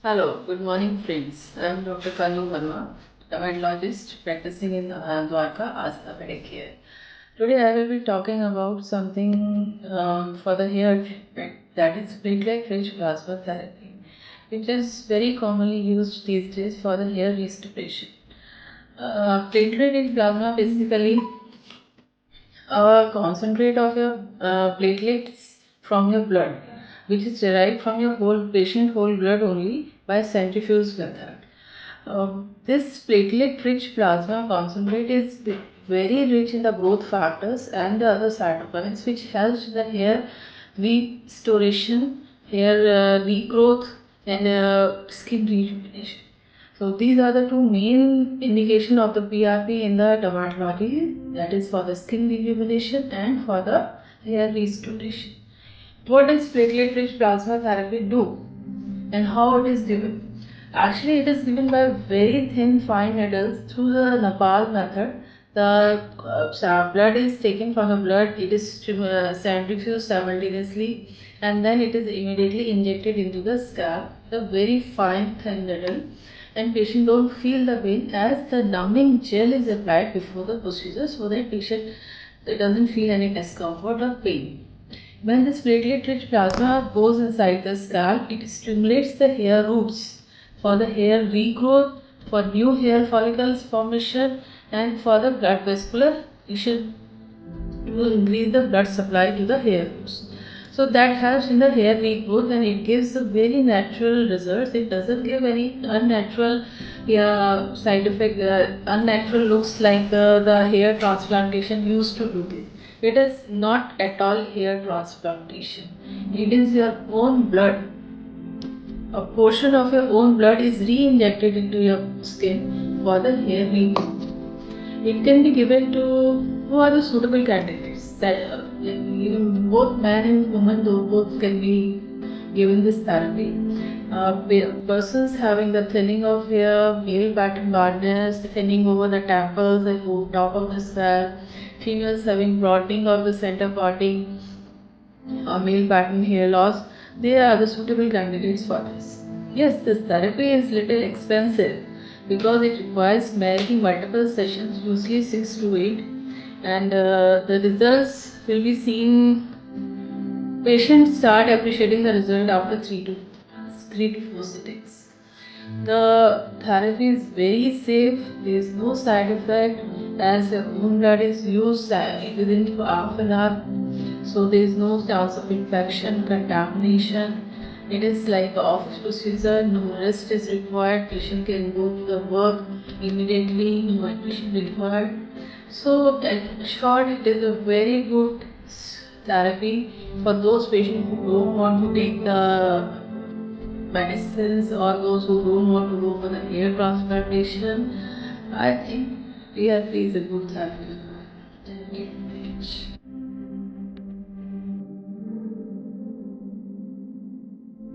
Hello, good morning friends. I am Dr. Kanu Verma, dermatologist practicing in Dwarka, Asta Pedicare. Today I will be talking about something for the hair treatment, that is platelet-rich plasma therapy, which is very commonly used these days for the hair restoration. Platelet-rich plasma basically a concentrate of your platelets from your blood, which is derived from your whole patient whole blood only by centrifuge method. This platelet-rich plasma concentrate is very rich in the growth factors and the other cytokines, which helps the hair restoration, hair regrowth, and skin rejuvenation. So these are the two main indication of the PRP in the dermatology, that is for the skin rejuvenation and for the hair restoration. What does platelet-rich plasma therapy do and how it is given? Actually, it is given by very thin fine needles through the Nepal method. The blood is taken from the blood, it is centrifuged simultaneously, and then it is immediately injected into the scalp, the very fine thin needle, and patient don't feel the pain as the numbing gel is applied before the procedure, so that patient doesn't feel any discomfort or pain. When this platelet-rich plasma goes inside the scalp, it stimulates the hair roots for the hair regrowth, for new hair follicles formation, and for the blood vascular tissue to increase the blood supply to the hair roots. So that helps in the hair regrowth and it gives a very natural results. It doesn't give any unnatural side effect, unnatural looks like the hair transplantation used to do. It is not at all hair transplantation. It is your own blood. A portion of your own blood is re-injected into your skin for the hair regrowth. It can be given to who are the suitable candidates. That even both man and woman, though both can be given this therapy. Persons having the thinning of hair, male pattern baldness, thinning over the temples and over top of the scalp, females having broadening of the center parting, male pattern hair loss, they are the suitable candidates for this. Yes, this therapy is little expensive because it requires many multiple sessions, usually 6 to 8, and the results will be seen. Patients start appreciating the result after 3 to 4 sittings. The therapy is very safe, there is no side effect as the wound blood is used within half an hour, so there is no chance of infection, contamination. It is like office procedure, no rest is required, patient can go to the work immediately, no admission required. So in short, it is a very good therapy for those patients who don't want to take the medicines or those who don't want to go for the hair transplantation. I think PRP is a good therapy. Thank you very much.